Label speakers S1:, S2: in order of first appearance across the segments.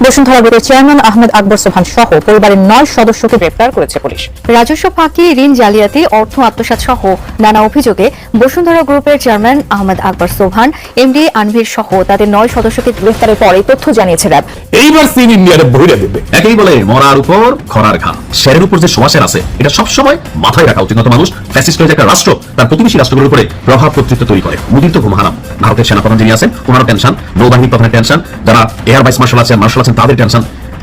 S1: বসুন্ধরা গ্রুপের চেয়ারম্যান আহমেদ আকবর সোবহান সহ পরিবারের 9 সদস্যকে গ্রেপ্তার করেছে পুলিশ। রাজস্ব ফাঁকি, ঋণ জালিয়াতি, অর্থ আত্মসাৎ সহ নানা অভিযোগে বসুন্ধরা গ্রুপের চেয়ারম্যান আহমেদ আকবর সোবহান, এমডি আনভীর সহ তাদের 9 সদস্যকে গ্রেফতারের পর এই তথ্য জানিয়েছে র্যাব।
S2: এইবার সিন ইন্ডিয়ারে ভইরা দেবে।
S3: একেই বলে মরার উপর খরার ঘা। শেরের উপর যে সমাসের আছে এটা সবসময় মাথায় রাখা উচিত। মানুষ ফ্যাসিস্ট হয়ে একটা রাষ্ট্র তার প্রতিবেশী রাষ্ট্রগুলোর উপরে প্রভাব কর্তৃত্ব তৈরি করে। মোদির তো ঘুম হারাম। ভারতের সেনাপ্রধান যিনি আছেন ওনারও টেনশন, নৌবাহিনী প্রধানের টেনশন, যারা এয়ার ভাইস মার্শাল আছেন তাদের টেনশন।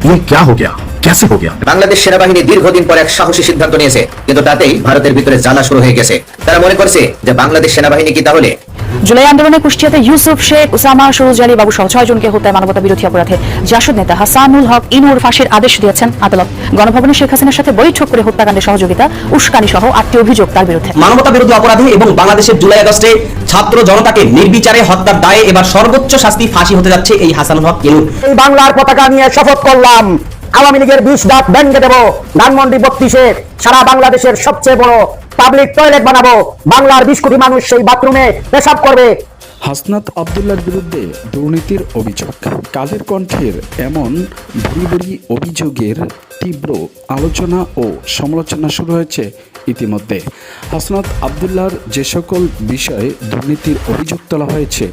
S3: ये क्या हो गया, कैसे हो गया?
S4: বাংলাদেশ সেনাবাহিনী দীর্ঘদিন পর এক সাহসী সিদ্ধান্ত নিয়েছে, কিন্তু তাতেই ভারতের ভিতরে জ্বালা শুরু হয়ে গেছে। তারা মনে করছে যে বাংলাদেশ সেনাবাহিনী কি তাহলে
S1: জুলাই আন্দোলনে কুষ্টিয়াতে ইউসুফ শেখ, উসামা, সুরুজ আলী বাবু সহ 6 জনকে হত্যায় মানবতা বিরোধী অপরাধে জাসদ নেতা হাসানুল হক ইনুর ফাঁসির আদেশ দিয়েছেন আদালত। গণভবনে শেখ হাসিনার সাথে বৈঠক করে হত্যাকাণ্ডে সহযোগিতা, উস্কানি সহ 8টি অভিযোগ তার বিরুদ্ধে।
S5: মানবতা বিরোধী অপরাধে এবং বাংলাদেশের জুলাই আগস্টে ছাত্র জনতাকে নির্বিচারে হত্যার দায়ে এবার সর্বোচ্চ শাস্তি ফাঁসি হতে যাচ্ছে এই হাসানুল হক ইনুর।
S6: এই বাংলার পতাকা নিয়ে শপথ করলাম, আওয়ামী লীগের 20 দাঁত ভেঙে দেব, ধানমন্ডি 32-এ সারা বাংলাদেশের সবচেয়ে বড় পাবলিক টয়লেট বানাবো, বাংলার 20 কোটি মানুষ সেই বাথরুমে পেশাব করবে।
S7: হাসনাত আবদুল্লাহর বিরুদ্ধে দুর্নীতির অভিযোগ। কালের কণ্ঠের এমন ভুরি ভুরি অভিযোগের তীব্র আলোচনা ও সমালোচনা শুরু হয়েছে ইতিমধ্যে। হাসনাত আবদুল্লাহর যে সকল বিষয়ে দুর্নীতির অভিযোগ তোলা হয়েছে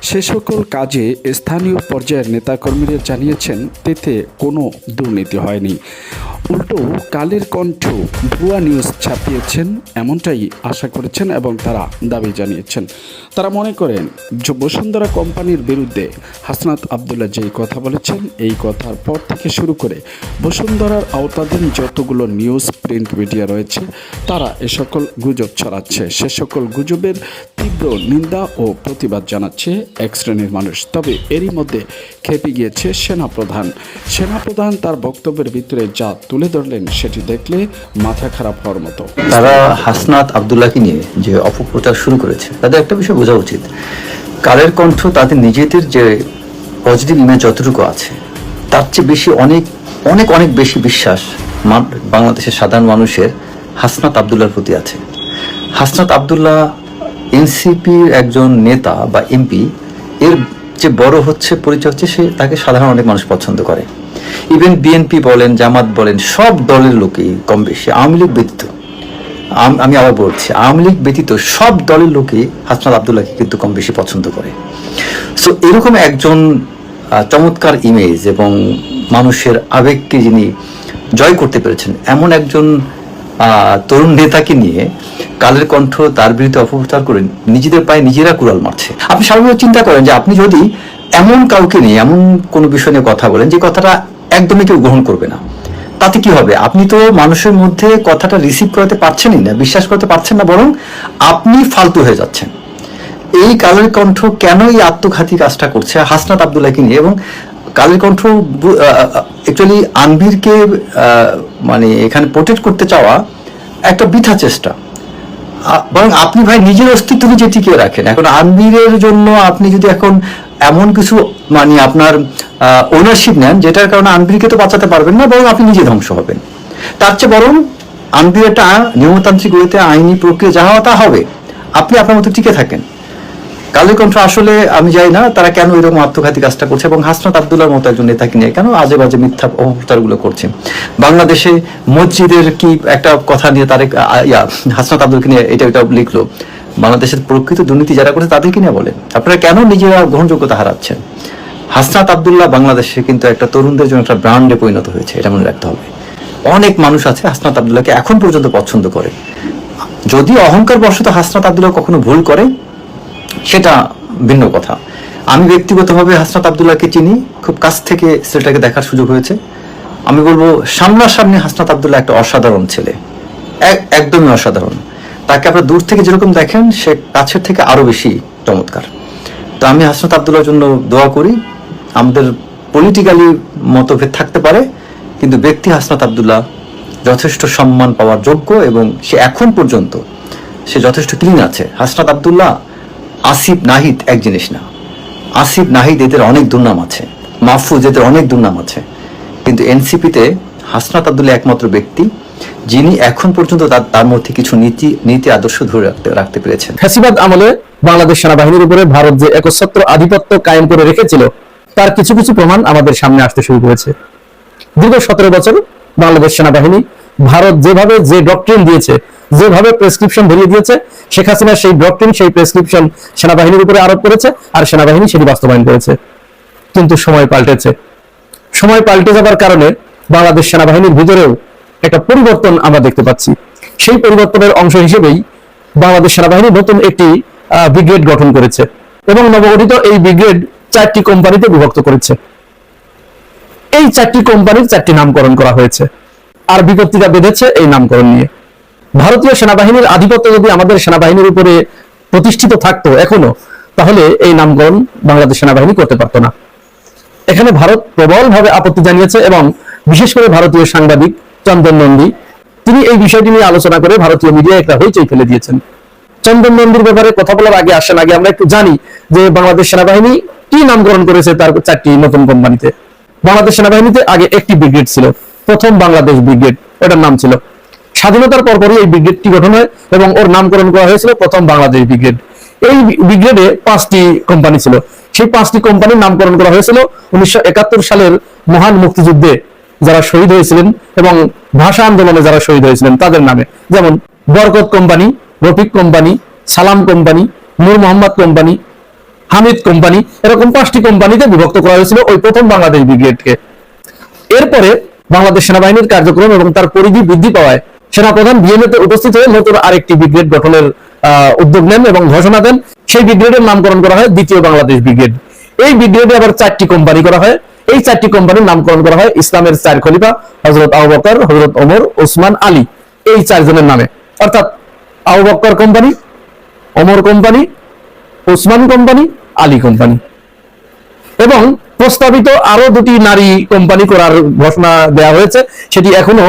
S7: সে সকল কাজে স্থানীয় পর্যায়ের নেতাকর্মীরা জানিয়েছেন এতে কোনো দুর্নীতি হয়নি। উল্টো কালের কণ্ঠ ভুয়া নিউজ ছাপিয়েছেন এমনটাই আশা করেছেন এবং তারা দাবি জানিয়েছেন। তারা মনে করেন যে বসুন্ধরা কোম্পানির বিরুদ্ধে হাসনাত আবদুল্লাহ যেই কথা বলেছেন এই কথার পর থেকে শুরু করে বসুন্ধরার আওতাধীন যতগুলো নিউজ প্রিন্ট মিডিয়া রয়েছে তারা এ সকল গুজব ছড়াচ্ছে। সে সকল গুজবের তীব্র নিন্দা ও প্রতিবাদ জানাচ্ছে এক শ্রেণীর মানুষ। তবে এরই মধ্যে খেপে গিয়েছে সেনাপ্রধান তার বক্তব্যের ভিতরে যা তুলে ধরলেন সেটি দেখলে মাথা খারাপ হওয়ার মতো।
S8: তারা হাসনাত আবদুল্লাহকে নিয়ে যে অপপ্রচার শুরু করেছে তাদের একটা বিষয় বোঝা উচিত, কালের কণ্ঠ তাদের নিজেদের যে পজিটিভ ইমেজ যতটুকু আছে তার চেয়ে বেশি অনেক অনেক অনেক বেশি বিশ্বাস বাংলাদেশের সাধারণ মানুষের হাসনাত আবদুল্লাহর প্রতি আছে। হাসনাত আবদুল্লাহ এনসিপির একজন নেতা বা এমপি, এর যে বড় হচ্ছে পরিচয় হচ্ছে সে তাকে সাধারণ অনেক মানুষ পছন্দ করে। ইভেন বিএনপি বলেন, জামাত বলেন, সব দলের লোকেই কম বেশি, আওয়ামী লীগ ব্যতীত, আমি আবার বলছি আওয়ামী লীগ ব্যতীত সব দলের লোকেই হাসনাত আবদুল্লাহকে কিন্তু কম বেশি পছন্দ করে। সো এরকম একজন চমৎকার ইমেজ এবং মানুষের আবেগকে যিনি জয় করতে পেরেছেন এমন একজন তরুণ নেতাকে নিয়ে কালের কণ্ঠ তার বিরুদ্ধে অপপ্রচার করে নিজেদের পায়ে নিজেরা কুড়াল মারছে। আপনি স্বাভাবিক চিন্তা করেন যে আপনি যদি এমন কাউকে নিয়ে এমন কোনো বিষয় নিয়ে কথা বলেন যে কথাটা একদমই কেউ গ্রহণ করবে না, তাতে কি হবে? আপনি তো মানুষের মধ্যে কথাটা রিসিভ করতে পারছেনই না, বিশ্বাস করতে পারছেন না, বরং আপনি ফালতু হয়ে যাচ্ছেন। এই কালের কণ্ঠ কেন এই আত্মঘাতী কাজটা করছে হাসনাত আবদুল্লাহকে নিয়ে? এবং কালের কণ্ঠ অ্যাকচুয়ালি আনভীরকে মানে এখানে প্রোটেক্ট করতে চাওয়া একটা বৃথা চেষ্টা। বরং আপনি ভাই নিজের অস্তিত্ব নিজে টিকিয়ে রাখেন। এখন আনভীরের জন্য আপনি যদি এখন এমন কিছু মানে আপনার ওনারশিপ নেন যেটার কারণে আনভীরকে তো বাঁচাতে পারবেন না, বরং আপনি নিজে ধ্বংস হবেন। তার চেয়ে বরং আনভীর একটা নিয়মতান্ত্রিক ওয়েতে আইনি প্রক্রিয়া যা হওয়া তা হবে, আপনি আপনার মতো টিকে থাকেন। কালের কণ্ঠ আসলে আমি জানি না তারা কেন এরকম আত্মঘাতী কাজটা করছে এবং হাসনাত আবদুল্লাহর মতো একজন নেতাকে নিয়ে কেন আজে বাজে মিথ্যা অপপ্রচারগুলো করছে। বাংলাদেশে মসজিদের কি একটা কথা নিয়ে তারেক হাসনাত আবদুল্লাহকে নিয়ে এটা লিখলো, বাংলাদেশের প্রকৃত দুর্নীতি যারা করছে তাদেরকে নিয়ে বলেন। আপনারা কেন নিজেরা গ্রহণযোগ্যতা হারাচ্ছেন? হাসনাত আবদুল্লাহ বাংলাদেশে কিন্তু একটা তরুণদের জন্য একটা ব্র্যান্ডে পরিণত হয়েছে, এটা মনে রাখতে হবে। অনেক মানুষ আছে হাসনাত আবদুল্লাহকে এখন পর্যন্ত পছন্দ করে। যদি অহংকার বশত হাসনাত আবদুল্লাহ কখনো ভুল করে সেটা ভিন্ন কথা। আমি ব্যক্তিগতভাবে হাসনাত আবদুল্লাহকে চিনি, খুব কাছ থেকে ছেলেটাকে দেখার সুযোগ হয়েছে। আমি বলবো সামনাসামনি হাসনাত আবদুল্লাহ একটা অসাধারণ ছেলে, একদমই অসাধারণ। তাকে আপনারা দূর থেকে যেরকম দেখেন সে কাছের থেকে আরো বেশি চমৎকার। তো আমি হাসনাত আবদুল্লাহর জন্য দোয়া করি। আমাদের পলিটিক্যালি মতভেদ থাকতে পারে, কিন্তু ব্যক্তি হাসনাত আবদুল্লাহ যথেষ্ট সম্মান পাওয়ার যোগ্য এবং সে এখন পর্যন্ত সে যথেষ্ট ক্লিন আছে। হাসনাত আবদুল্লাহ, আসিফ নাহিদ এক জিনিস না। আসিফ নাহিদ এদের অনেক দুর্নাম আছে, মাহফুজ এদের অনেক দুর্নাম আছে, কিন্তু এনসিপিতে হাসনাত আবদুল্লাহ একমাত্র ব্যক্তি যিনি এখন পর্যন্ত তার মধ্যে কিছু নীতি আদর্শ ধরে রাখতে পেরেছেন।
S2: ফ্যাসিবাদ আমলে বাংলাদেশ সেনাবাহিনীর উপরে ভারত যে একচ্ছত্র আধিপত্য কায়েম করে রেখেছিল
S9: তার কিছু কিছু প্রমাণ আমাদের সামনে আসতে শুরু করেছে। দীর্ঘ 17 বছর বাংলাদেশ সেনাবাহিনী ভারত যেভাবে যে ডক্ট্রিন দিয়েছে, যেভাবে প্রেসক্রিপশন ধরিয়ে দিয়েছে, শেখ হাসিনা সেই ডক্ট্রিন, সেই প্রেসক্রিপশন সেনাবাহিনীর উপরে আরোপ করেছে, আর সেনাবাহিনী সেটি বাস্তবায়ন করেছে। কিন্তু সময় পাল্টেছে। সময় পাল্টে যাবার কারণে বাংলাদেশ সেনাবাহিনীর ভিতরেও একটা পরিবর্তন আমরা দেখতে পাচ্ছি। সেই পরিবর্তনের অংশ হিসেবেই বাংলাদেশ সেনাবাহিনী নতুন একটি ব্রিগেড গঠন করেছে এবং নবগঠিত এই ব্রিগেড 4টি কোম্পানিতে বিভক্ত করেছে। এই 4টি কোম্পানির 4টি নামকরণ করা হয়েছে, আর বিপত্তিটা বেঁধেছে এই নামকরণ নিয়ে। ভারতীয় সেনাবাহিনীর আধিপত্য যদি আমাদের সেনাবাহিনীর উপরে প্রতিষ্ঠিত থাকতো এখনো, তাহলে এই নামকরণ বাংলাদেশ সেনাবাহিনী করতে পারতো না। এখানে ভারত প্রবলভাবে আপত্তি জানিয়েছে এবং বিশেষ করে ভারতীয় সাংবাদিক চন্দন নন্দী, তিনি এই বিষয়টি নিয়ে আলোচনা করে ভারতীয় মিডিয়ায় একটা হইচই ফেলে দিয়েছেন। চন্দন নন্দীর ব্যাপারে কথা বলার আগে আসেন আগে আমরা একটু জানি যে বাংলাদেশ সেনাবাহিনী কি নামকরণ করেছে তার 4টি নতুন কোম্পানিতে। বাংলাদেশ সেনাবাহিনীতে আগে একটি ব্রিগেড ছিল, প্রথম বাংলাদেশ ব্রিগেড, ওটার নাম ছিল। স্বাধীনতার পরপরই এই ব্রিগেডটি গঠন হয় এবং ওর নামকরণ করা হয়েছিল প্রথম বাংলাদেশ ব্রিগেড। এই ব্রিগেডে 5টি কোম্পানি ছিল। সেই 5টি কোম্পানির নামকরণ করা হয়েছিল 1971 সালের মহান মুক্তিযুদ্ধে যারা শহীদ হয়েছিলেন এবং ভাষা আন্দোলনে যারা শহীদ হয়েছিলেন তাদের নামে, যেমন বরকত কোম্পানি, রফিক কোম্পানি, সালাম কোম্পানি, নূর মোহাম্মদ কোম্পানি, হামিদ কোম্পানি, এরকম 5টি কোম্পানিতে বিভক্ত করা হয়েছিল ওই প্রথম বাংলাদেশ ব্রিগেডকে। এরপরে বাংলাদেশ সেনাবাহিনীর কার্যক্রম এবং তার পরিধি বৃদ্ধি পাওয়ায় সেনাপ্রধান বিএমএতে উপস্থিত হয়ে নতুন আরেকটি ব্রিগেড গঠনের উদ্যোগ নেন এবং ঘোষণা দেন। সেই ব্রিগেডের নামকরণ করা হয় দ্বিতীয় বাংলাদেশ ব্রিগেড। এই ব্রিগেডে আবার 4টি কোম্পানি করা হয়। এই 4টি কোম্পানির নামকরণ করা হয় ইসলামের 4 খলিফা হযরত আবু বকর, হযরত ওমর, ওসমান, আলী, এই 4 জনের নামে। অর্থাৎ Abu Bakr company, Omar company, Osman company, Ali company. এবং প্রস্তাবিত আরো 2টি নারী কোম্পানি করার ঘোষণা দেওয়া হয়েছে, সেটি এখনো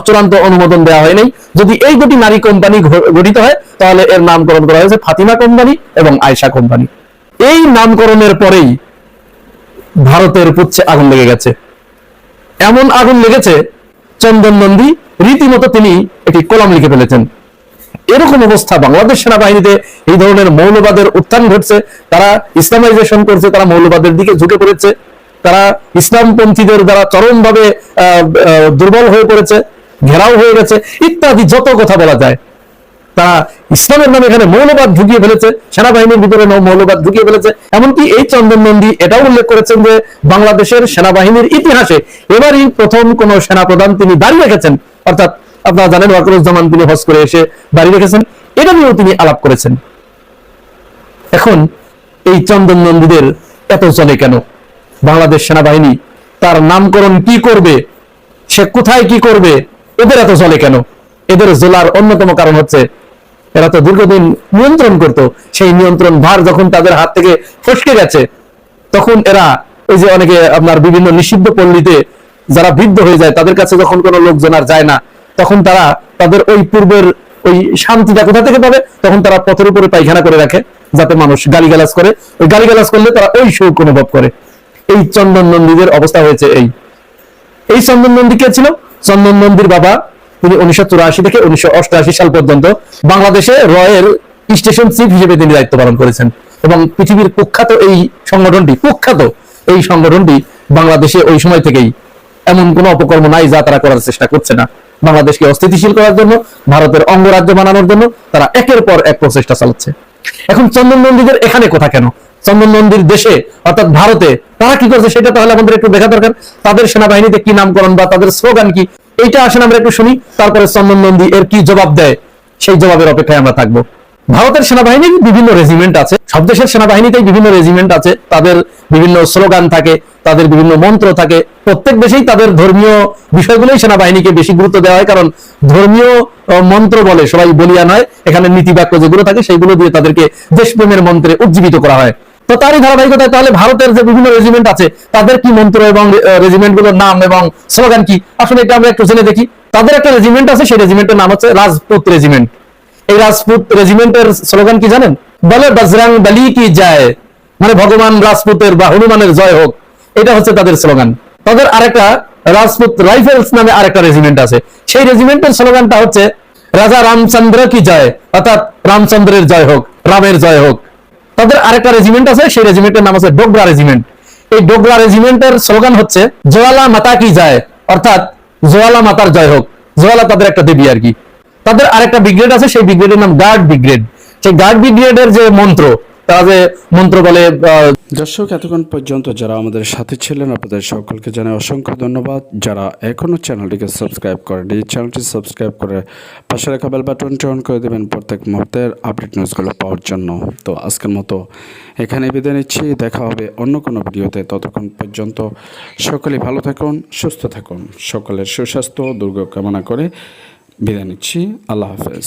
S9: চূড়ান্ত অনুমোদন দেওয়া হয়নি। যদি এই 2টি নারী কোম্পানি গঠিত হয় তাহলে এর নামকরণ করা হয়েছে ফাতিমা কোম্পানি এবং আয়েশা কোম্পানি। এই নামকরণের পরেই ভারতের পুচ্ছে আগুন লেগে গেছে। এমন আগুন লেগেছে চন্দন নন্দী রীতিমতো তিনি একটি কলাম লিখে ফেলেছেন। এরকম অবস্থা বাংলাদেশ সেনাবাহিনীতে, এই ধরনের মৌলবাদের উত্থান ঘটছে, তারা ইসলামাইজেশন করছে, তারা মৌলবাদের দিকে ঝুঁকে পড়েছে, তারা ইসলামপন্থীদের দ্বারা চরমভাবে দুর্বল হয়ে পড়েছে, ঘেরাও হয়ে গেছে, ইত্যাদি যত কথা বলা যায়। তারা ইসলামের নামে এখানে মৌলবাদ ঢুকিয়ে ফেলেছে, সেনাবাহিনীর ভিতরে মৌলবাদ ঢুকিয়ে ফেলেছে। এমনকি এই চন্দন নন্দী এটাও উল্লেখ করেছেন যে বাংলাদেশের সেনাবাহিনীর ইতিহাসে এবারই প্রথম কোন সেনাপ্রধান তিনি দাঁড়িয়ে রেখেছেন, অর্থাৎ আপনারা জানেন ওয়াকরুজ্জামান তিনি হজ করে এসে দাঁড়িয়ে রেখেছেন, এটা নিয়েও তিনি আলাপ করেছেন। এখন এই চন্দন নন্দীদের এত চলে কেন? বাংলাদেশ সেনাবাহিনী তার নামকরণ কি করবে, সে কোথায় কি করবে, এদের এত চলে কেন? এদের জেলার অন্যতম কারণ হচ্ছে এরা তো দীর্ঘদিন নিয়ন্ত্রণ করত, সেই নিয়ন্ত্রণ ভার যখন তাদের হাত থেকে ফসকে গেছে তখন এরা ওই যে অনেকে আপনার বিভিন্ন নিষিদ্ধ পল্লীতে যারা বৃদ্ধ হয়ে যায় তাদের কাছে যখন কোনো লোকজন আর যায় না, তখন তারা তাদের ওই পূর্বের ওই শান্তিটা কোথা থেকে পাবে? তখন তারা পথের উপরে পায়খানা করে রাখে যাতে মানুষ গালিগালাজ করে, ওই গালিগালাজ করলে তারা ওই সুখ অনুভব করে। এই চন্দন নন্দীদের অবস্থা হয়েছে এই চন্দন নন্দী কে ছিল? চন্দন নন্দীর বাবা, তিনি 1984 থেকে 1988 সাল পর্যন্ত বাংলাদেশে রয়ের স্টেশন চিফ হিসেবে তিনি দায়িত্ব পালন করেছেন এবং পৃথিবীর কুখ্যাত এই সংগঠনটি বাংলাদেশে ওই সময় থেকেই এমন কোন অপকর্ম নাই যা তারা করার চেষ্টা করছে না। বাংলাদেশকে অস্থিতিশীল করার জন্য, ভারতের অঙ্গরাজ্য বানানোর জন্য তারা একের পর এক প্রচেষ্টা চালাচ্ছে। এখন চন্দন নন্দীদের এখানে কথা কেন? চন্দন নন্দীর দেশে অর্থাৎ ভারতে তারা কি করছে সেটা তাহলে আমাদের একটু দেখা দরকার। তাদের সেনাবাহিনীতে কি নামকরণ বা তাদের স্লোগান কি, এইটা আসেন আমরা একটু শুনি, তারপরে চন্দন নন্দী এর কি জবাব দেয় সেই জবাবের অপেক্ষায় আমরা থাকবো। ভারতের সেনাবাহিনীর বিভিন্ন রেজিমেন্ট আছে, সব দেশের সেনাবাহিনীতেই বিভিন্ন রেজিমেন্ট আছে, তাদের বিভিন্ন স্লোগান থাকে, তাদের বিভিন্ন মন্ত্র থাকে। প্রত্যেক দেশেই তাদের ধর্মীয় বিষয়গুলোই সেনাবাহিনীকে বেশি গুরুত্ব দেওয়া হয়, কারণ ধর্মীয় মন্ত্র বলে সবাই বলিয়া নয়, এখানে নীতিবাক্য যেগুলো থাকে সেইগুলো দিয়ে তাদেরকে দেশপ্রেমের মন্ত্রে উজ্জীবিত করা হয়। তো তারই ধারাবাহিকতায় তাহলে ভারতের যে বিভিন্ন রেজিমেন্ট আছে তাদের কি মন্ত্র এবং রেজিমেন্ট গুলোর নাম এবং স্লোগান কি, আসলে এটা আমরা একটু জেনে দেখি। তাদের একটা রেজিমেন্ট আছে, সেই রেজিমেন্টের নাম হচ্ছে রাজপুত রেজিমেন্ট। এই রাজপুত রেজিমেন্টের স্লোগান কি জানেন? বলে বজরং বলি কি যায়, মানে ভগবান রাজপুতের বা হনুমানের জয় হোক, এটা হচ্ছে তাদের স্লোগান। তাদের আরেকটা রাজপুত রাইফেলস নামে আরেকটা রেজিমেন্ট আছে, সেই রেজিমেন্টের স্লোগানটা হচ্ছে রাজা রামচন্দ্র কি জয়, অর্থাৎ রামচন্দ্রের জয় হোক, রামের জয় হোক। তাদের আরেকটা রেজিমেন্ট আছে, সেই রেজিমেন্টের নাম আছে ডোগরা রেজিমেন্ট। এই ডোগরা রেজিমেন্টের স্লোগান হচ্ছে জোয়ালা মাতা কি যায়, অর্থাৎ জোয়ালা মাতার জয় হোক। জোয়ালা তাদের একটা দেবী আর কি। তাদের আরেকটা ব্রিগেড আছে, সেই ব্রিগেডের নাম গার্ড ব্রিগেড। সেই গার্ড ব্রিগেডের যে মন্ত্র, তারা যে মন্ত্র বলে।
S7: দর্শক, এতক্ষণ পর্যন্ত যারা আমাদের সাথে ছিলেন আপনাদের সকলকে জানাই অসংখ্য ধন্যবাদ। যারা এখনো চ্যানেলটিকে সাবস্ক্রাইব করেনি, এই চ্যানেলটি সাবস্ক্রাইব করে পাশে রাখা বেল বাটনটি অন করে দেবেন প্রত্যেক মুহূর্তের আপডেট নিউজগুলো পাওয়ার জন্য। তো আজকের মতো এখানে বিদায় নিচ্ছি, দেখা হবে অন্য কোনো ভিডিওতে। ততক্ষণ পর্যন্ত সকলে ভালো থাকুন, সুস্থ থাকুন, সকলের সুস্বাস্থ্য দুর্গ কামনা করে বিদায় নিচ্ছি। আল্লাহ হাফেজ।